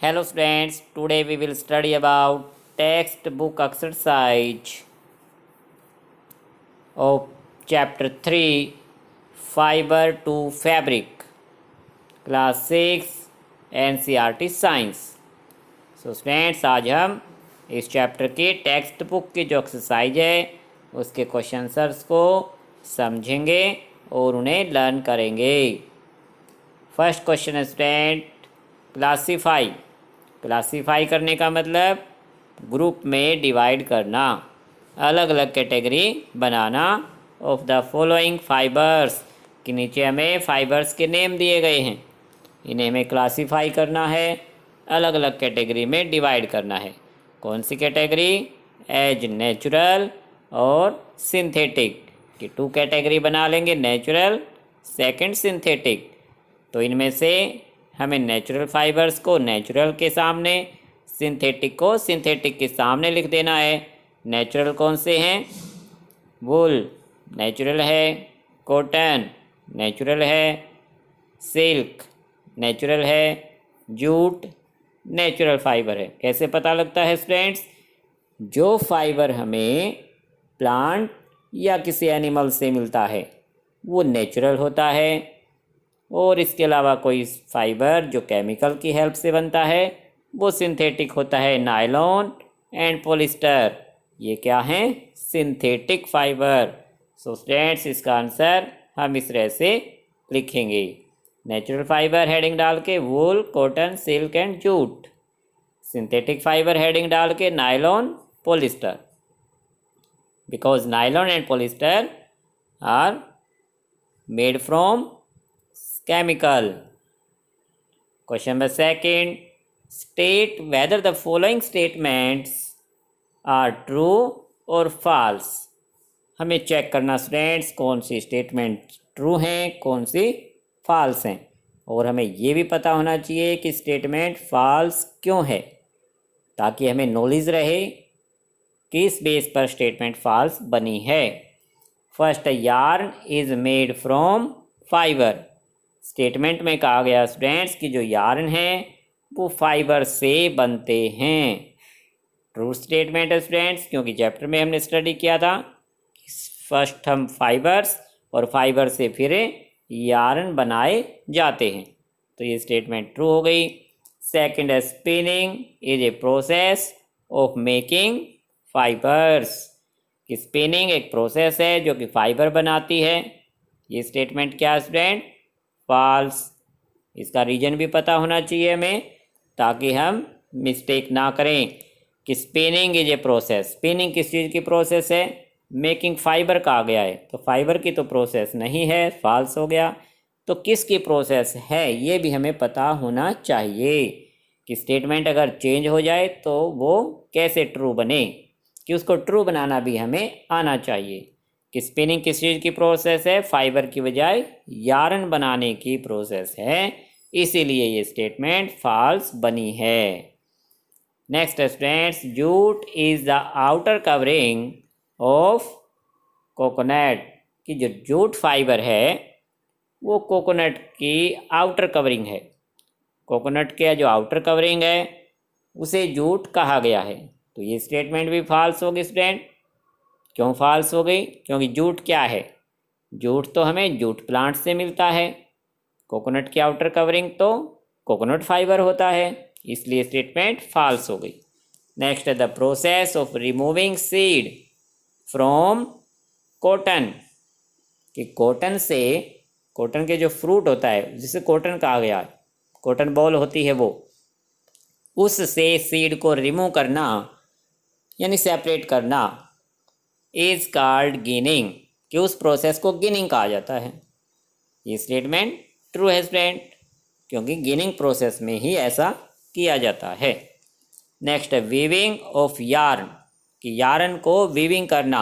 Hello students, today we will study about textbook exercise of chapter 3 Fiber to Fabric class 6 NCERT Science। So students आज हम इस chapter के text book की जो exercise है उसके क्वेश्चन आंसर्स को समझेंगे और उन्हें लर्न करेंगे। फर्स्ट क्वेश्चन है स्टूडेंट, क्लासीफाई करने का मतलब ग्रुप में डिवाइड करना, अलग अलग category banana of the following fibres. के नीचे हमें फाइबर्स के नेम दिए गए हैं, इन्हें हमें क्लासीफाई करना है, अलग अलग कैटेगरी में डिवाइड करना है। कौन सी कैटेगरी? एज नेचुरल और सिंथेटिक की टू कैटेगरी बना लेंगे, नेचुरल सेकंड सिंथेटिक। तो इनमें से हमें नेचुरल फाइबर्स को नेचुरल के सामने, सिंथेटिक को सिंथेटिक के सामने लिख देना है। नेचुरल कौन से हैं? वूल नेचुरल है, कॉटन नेचुरल है, सिल्क नेचुरल है, जूट नेचुरल फाइबर है। कैसे पता लगता है स्टूडेंट्स? जो फाइबर हमें प्लांट या किसी एनिमल से मिलता है वो नेचुरल होता है, और इसके अलावा कोई फाइबर जो केमिकल की हेल्प से बनता है वो सिंथेटिक होता है। नायलॉन एंड पॉलिस्टर ये क्या हैं? Synthetic fibre. सो स्टूडेंट्स इसका आंसर हम इस तरह से लिखेंगे, नेचुरल फाइबर हेडिंग डाल के wool, cotton, silk and jute. Synthetic fibre heading डाल के nylon, polyester, because nylon and polyester are made from chemical. Question number second, state whether the following statements are true or false. हमें check करना students कौन सी statement true हैं, कौन सी false हैं, और हमें ये भी पता होना चाहिए कि स्टेटमेंट फॉल्स क्यों है, ताकि हमें नॉलेज रहे किस बेस पर स्टेटमेंट फॉल्स बनी है। First, yarn is made from fibre. Statement में कहा गया स्टूडेंट्स कि जो यार्न है वो फाइबर से बनते हैं। ट्रू स्टेटमेंट है स्टूडेंट्स, क्योंकि चैप्टर में हमने स्टडी किया था फर्स्ट हम फाइबर्स और फाइबर से फिर यार्न बनाए जाते हैं, तो ये स्टेटमेंट ट्रू हो गई। सेकंड है, spinning is a process of making fibres. कि स्पिनिंग एक प्रोसेस है जो कि फाइबर बनाती है। ये स्टेटमेंट क्या है स्टूडेंट? फॉल्स। इसका रीजन भी पता होना चाहिए हमें, ताकि हम मिस्टेक ना करें कि spinning is a process. Spinning किस चीज़ की प्रोसेस है? मेकिंग फाइबर कहा गया है, तो फाइबर की तो प्रोसेस नहीं है, फॉल्स हो गया। तो किसकी प्रोसेस है ये भी हमें पता होना चाहिए कि स्टेटमेंट अगर चेंज हो जाए तो वो कैसे ट्रू बने, कि उसको ट्रू बनाना भी हमें आना चाहिए। कि स्पिनिंग किस चीज़ की प्रोसेस है? फाइबर की बजाय यार्न बनाने की प्रोसेस है, इसीलिए ये स्टेटमेंट फॉल्स बनी है। Next students, jute is the outer covering of coconut. कि जो जूट फाइबर है वो कोकोनट की आउटर कवरिंग है। कोकोनट के जो आउटर कवरिंग है उसे जूट कहा गया है, तो ये स्टेटमेंट भी फॉल्स होगी स्टूडेंट। क्यों फॉल्स हो गई? क्योंकि जूट क्या है? जूट तो हमें जूट प्लांट से मिलता है, कोकोनट की आउटर कवरिंग तो कोकोनट फाइबर होता है, इसलिए स्टेटमेंट फॉल्स हो गई। नेक्स्ट है, the process of removing seed from cotton. कि कॉटन से, कॉटन के जो फ्रूट होता है जिसे कॉटन कहा गया, कॉटन बॉल होती है वो, उससे सीड को रिमूव करना यानी सेपरेट करना इज कॉल्ड गिनिंग। कि उस प्रोसेस को गिनिंग कहा जाता है। ये स्टेटमेंट ट्रू है स्टूडेंट, क्योंकि गिनिंग प्रोसेस में ही ऐसा किया जाता है। नेक्स्ट है, वीविंग ऑफ यार्न। कि यार्न को वीविंग करना,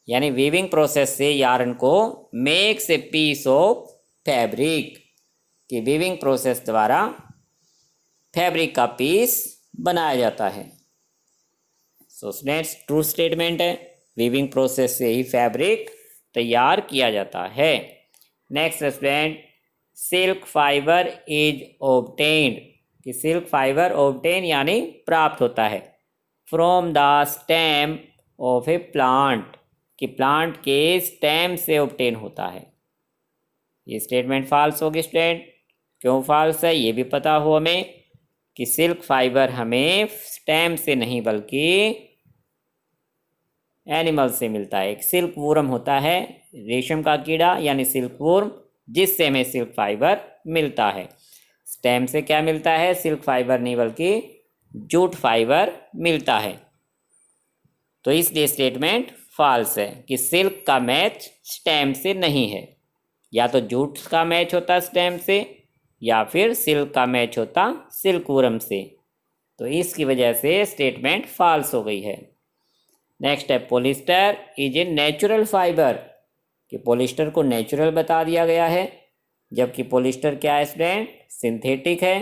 यानी वीविंग प्रोसेस से यार्न को makes a piece of fabric. कि वीविंग प्रोसेस द्वारा फैब्रिक का पीस बनाया जाता है। सो स्टूडेंट्स ट्रू स्टेटमेंट है, वीविंग प्रोसेस से ही फैब्रिक तैयार किया जाता है। Next student, silk fibre is obtained. कि सिल्क फाइबर ऑब्टेन यानी प्राप्त होता है from the stem of A plant, कि प्लांट के स्टेम से ऑब्टेन होता है। ये स्टेटमेंट फॉल्स होगी स्टूडेंट। क्यों फॉल्स है ये भी पता हो हमें कि सिल्क फाइबर हमें स्टेम से नहीं बल्कि एनिमल से मिलता है। एक सिल्क वूर्म होता है, रेशम का कीड़ा यानी सिल्क वूर्म, जिससे हमें सिल्क फाइबर मिलता है। स्टेम से क्या मिलता है? सिल्क फाइबर नहीं बल्कि जूट फाइबर मिलता है। तो इसलिए स्टेटमेंट फॉल्स है कि सिल्क का मैच स्टेम से नहीं है। या तो जूट का मैच होता स्टेम से या फिर सिल्क का मैच होता सिल्क वूर्म से। तो इसकी वजह से स्टेटमेंट फॉल्स हो गई है। नेक्स्ट है polyester is a natural fibre, कि पॉलिस्टर को नेचुरल बता दिया गया है, जबकि पॉलिस्टर क्या है स्टूडेंट? सिंथेटिक है,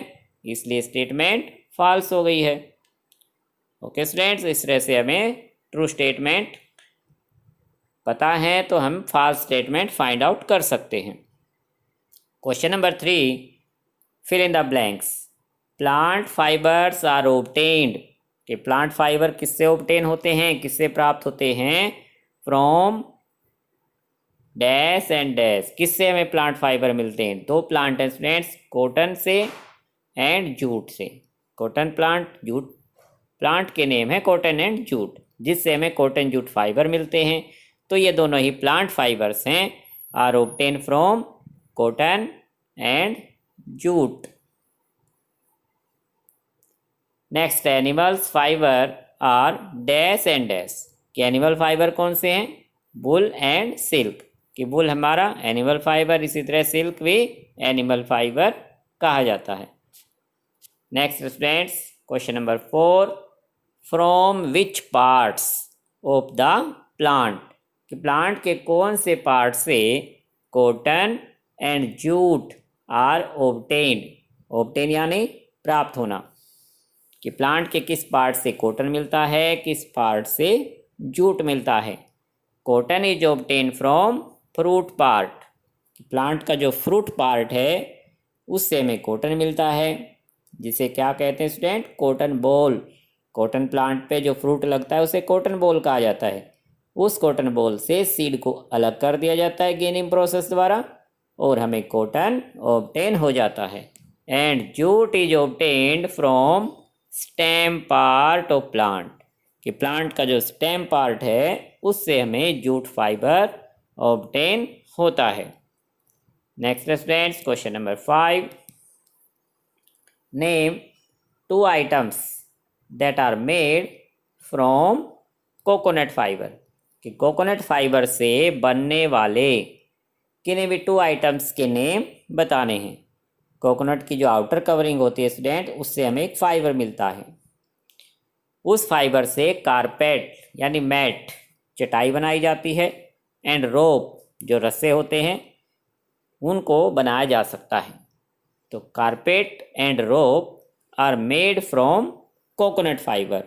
इसलिए स्टेटमेंट फॉल्स हो गई है। ओके स्टूडेंट्स, इस तरह से हमें ट्रू स्टेटमेंट पता है तो हम फॉल्स स्टेटमेंट फाइंड आउट कर सकते हैं। Question number 3, fill in the blanks. Plant fibres are obtained, कि प्लांट फाइबर किससे ऑब्टेन होते हैं, किससे प्राप्त होते हैं? From dash and dash. किससे हमें प्लांट फाइबर मिलते हैं? दो प्लांट हैं स्टूडेंट्स, कॉटन से एंड जूट से। कॉटन प्लांट, जूट प्लांट के नेम है कॉटन एंड जूट, जिससे हमें कॉटन जूट फाइबर मिलते हैं। तो ये दोनों ही प्लांट फाइबर्स हैं, are obtain from cotton and jute. Next, animals fibre are dash and dash, कि एनिमल फाइबर कौन से हैं? बुल एंड सिल्क, कि बुल हमारा एनिमल फाइबर, इसी तरह सिल्क भी एनिमल फाइबर कहा जाता है। Next students, question number 4, from which parts of the plant, कि प्लांट के कौन से पार्ट से cotton and jute are obtained. Obtain यानी प्राप्त होना, कि प्लांट के किस पार्ट से कॉटन मिलता है, किस पार्ट से जूट मिलता है। Cotton is obtain from fruit part, plant का जो फ्रूट पार्ट है उससे हमें कॉटन मिलता है, जिसे क्या कहते हैं student? Cotton ball. Cotton plant पे जो फ्रूट लगता है उसे कॉटन बॉल कहा जाता है। उस कॉटन बॉल से सीड को अलग कर दिया जाता है गेनिंग प्रोसेस द्वारा, और हमें कॉटन ऑब्टेन हो जाता है। And jute is obtained from stem part of plant, कि प्लांट का जो स्टेम पार्ट है उससे हमें जूट फाइबर ऑब्टेन होता है। Next students, question number 5, name 2 items that are made from coconut fibre, कि कोकोनट फाइबर से बनने वाले किन्हीं भी 2 आइटम्स के नेम बताने हैं। कोकोनट की जो आउटर कवरिंग होती है स्टूडेंट, उससे हमें एक फाइबर मिलता है। उस फाइबर से कारपेट यानी मैट, चटाई बनाई जाती है, एंड रोप, जो रस्से होते हैं, उनको बनाया जा सकता है। तो carpet and rope are made from coconut fibre,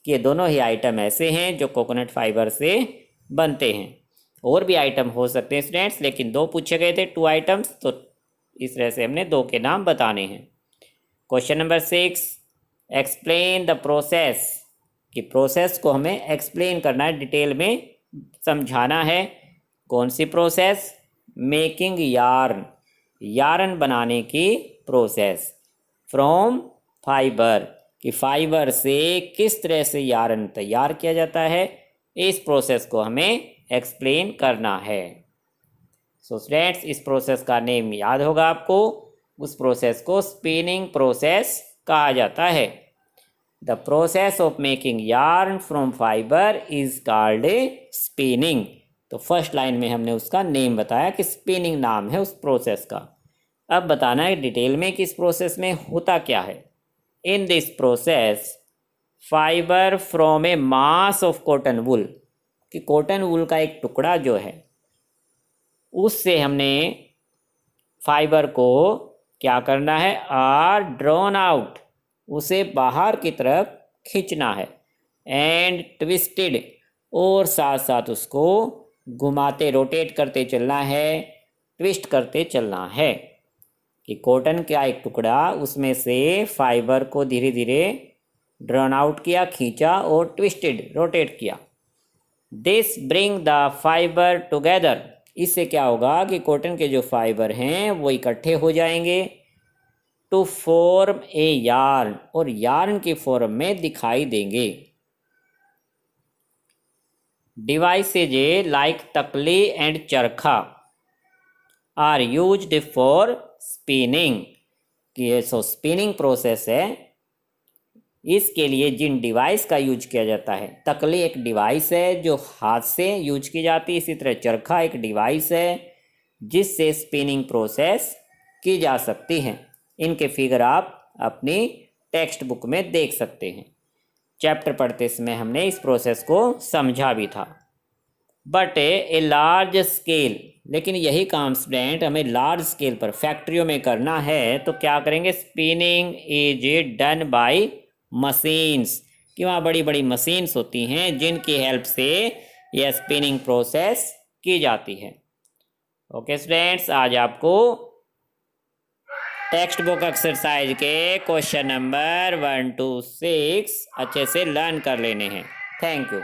ये दोनों ही आइटम ऐसे हैं जो कोकोनट फाइबर से बनते हैं। और भी आइटम हो सकते हैं स्टूडेंट्स, लेकिन 2 पूछे गए थे, 2 आइटम्स, तो इस तरह से हमने 2 के नाम बताने हैं। Question number 6, explain the process, कि प्रोसेस को हमें एक्सप्लेन करना है, डिटेल में समझाना है। कौन सी प्रोसेस? मेकिंग यार्न, यार्न बनाने की प्रोसेस। फ्रॉम फाइबर, कि फाइबर से किस तरह से यार्न तैयार किया जाता है, इस प्रोसेस को हमें एक्सप्लेन करना है। सो स्टूडेंट्स, इस प्रोसेस का नेम याद होगा आपको। उस प्रोसेस को स्पिनिंग प्रोसेस कहा जाता है। The process of making yarn from fibre is called a spinning. तो फर्स्ट लाइन में हमने उसका नेम बताया कि स्पिनिंग नाम है उस प्रोसेस का। अब बताना है डिटेल में कि इस प्रोसेस में होता क्या है। In this process fibre from a mass of cotton wool, कि कॉटन वुल का एक टुकड़ा जो है उससे हमने फाइबर को क्या करना है? आर ड्रॉन आउट, उसे बाहर की तरफ खींचना है। एंड ट्विस्टेड, और साथ साथ उसको घुमाते रोटेट करते चलना है, ट्विस्ट करते चलना है। कि कॉटन का एक टुकड़ा, उसमें से फाइबर को धीरे धीरे ड्रॉन आउट किया, खींचा और ट्विस्टेड रोटेट किया। This bring the fibre together, इससे क्या होगा कि कॉटन के जो फाइबर हैं वो इकट्ठे हो जाएंगे। टू फॉर्म ए यार्न, और यार्न के फॉर्म में दिखाई देंगे। डिवाइसेज लाइक तकली एंड चरखा आर यूज्ड फॉर स्पिनिंग, कि सो स्पिनिंग प्रोसेस है, इसके लिए जिन डिवाइस का यूज किया जाता है, तकली एक डिवाइस है जो हाथ से यूज की जाती है, इसी तरह चरखा एक डिवाइस है जिससे स्पिनिंग प्रोसेस की जा सकती है। इनके फिगर आप अपनी टेक्स्ट बुक में देख सकते हैं। चैप्टर पढ़ते समय हमने इस प्रोसेस को समझा भी था। बट ए लार्ज स्केल, लेकिन यही काम स्टूडेंट हमें लार्ज स्केल पर फैक्ट्रियों में करना है तो क्या करेंगे, spinning is done by machines, कि वहाँ बड़ी बड़ी मशीन्स होती हैं जिनकी हेल्प से यह स्पिनिंग प्रोसेस की जाती है। ओके स्टूडेंट्स, आज आपको टेक्स्ट बुक एक्सरसाइज के क्वेश्चन नंबर 1 to 6 अच्छे से लर्न कर लेने हैं। Thank you.